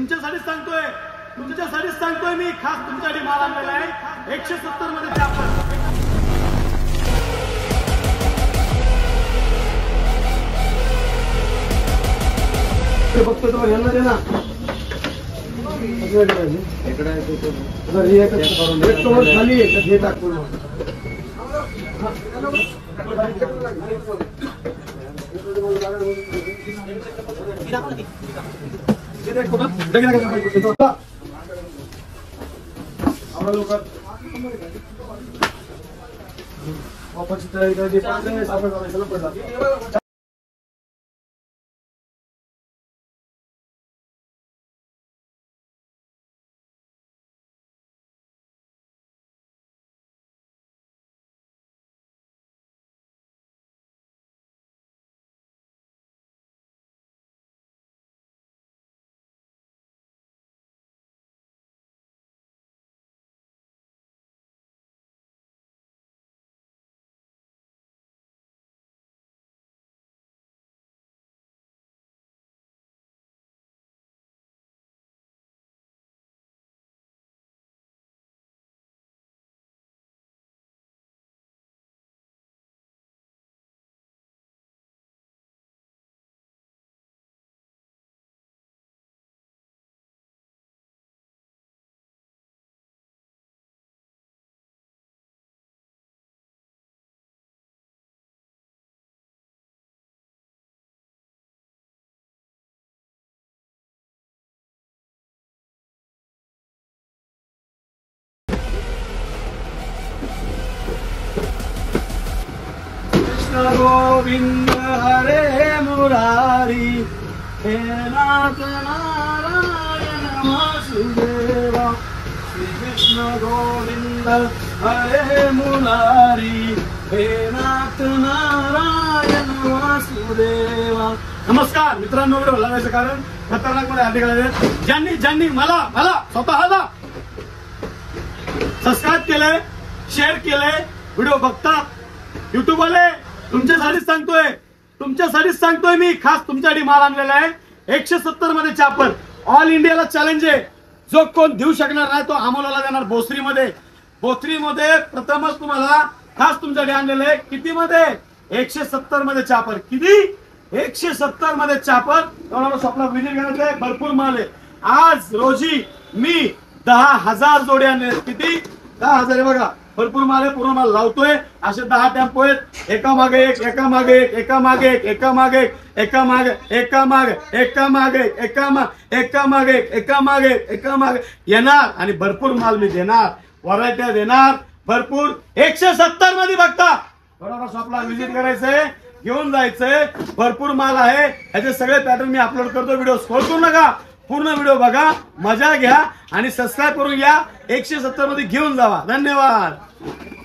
तुमच्यासाठी सांगतोय मी, खास तुमच्यासाठी माल आणलेला आहे 170 मध्ये चापर। बघतो तो यांना दे ना, खाली हे टाकून वापरची तयारी करायची पडला। गोविंद हरे मुरारी, हे नाथ नारायण वासुदेवा। श्री कृष्ण गोविंद हरे मुरारी, हे नाथ नारायण वासुदेवा। नमस्कार मित्रांनो, व्हिडिओ लावायचं कारण खतरनाक मध्ये हाती घालायचे। ज्यांनी मला स्वतःला सबस्क्राईब केलंय, शेअर केलंय, व्हिडिओ बघता युट्यूब वाले, तुमच्यासाठी सांगतोय मी, खास तुमच्यासाठी माल आणलेला आहे 170 मध्ये चापर। ऑल इंडियाला चॅलेंज आहे, जो कोण देऊ शकणार नाही तो अमोलाला देणार। बोसरीमध्ये प्रथमच तुम्हाला खास तुमच्यासाठी आणलेलं आहे। किती मध्ये? 170 मध्ये चापर। किती? 170 मध्ये चापर। स्वप्न विजिट करायचं आहे, भरपूर माल आहे। आज रोजी मी 10,000 जोडे आणले। किती? 10,000 आहे बघा, भरपूर माल आहे। पूर्ण माल लावतोय, असे 10 टेम्पो आहेत, एका मागे एक येणार आणि भरपूर माल मी देणार, व्हरायट्या देणार भरपूर। 170 मध्ये बघता बरोबर शॉपला व्हिजिट करायचंय, घेऊन जायचंय, भरपूर माल आहे। याचे सगळे पॅटर्न मी अपलोड करतो, व्हिडिओ स्क्रोल करू नका, पूर्ण व्हिडिओ बघा, मजा घ्या आणि सबस्क्राईब करून घ्या। 170 मध्ये घेऊन जावा। धन्यवाद।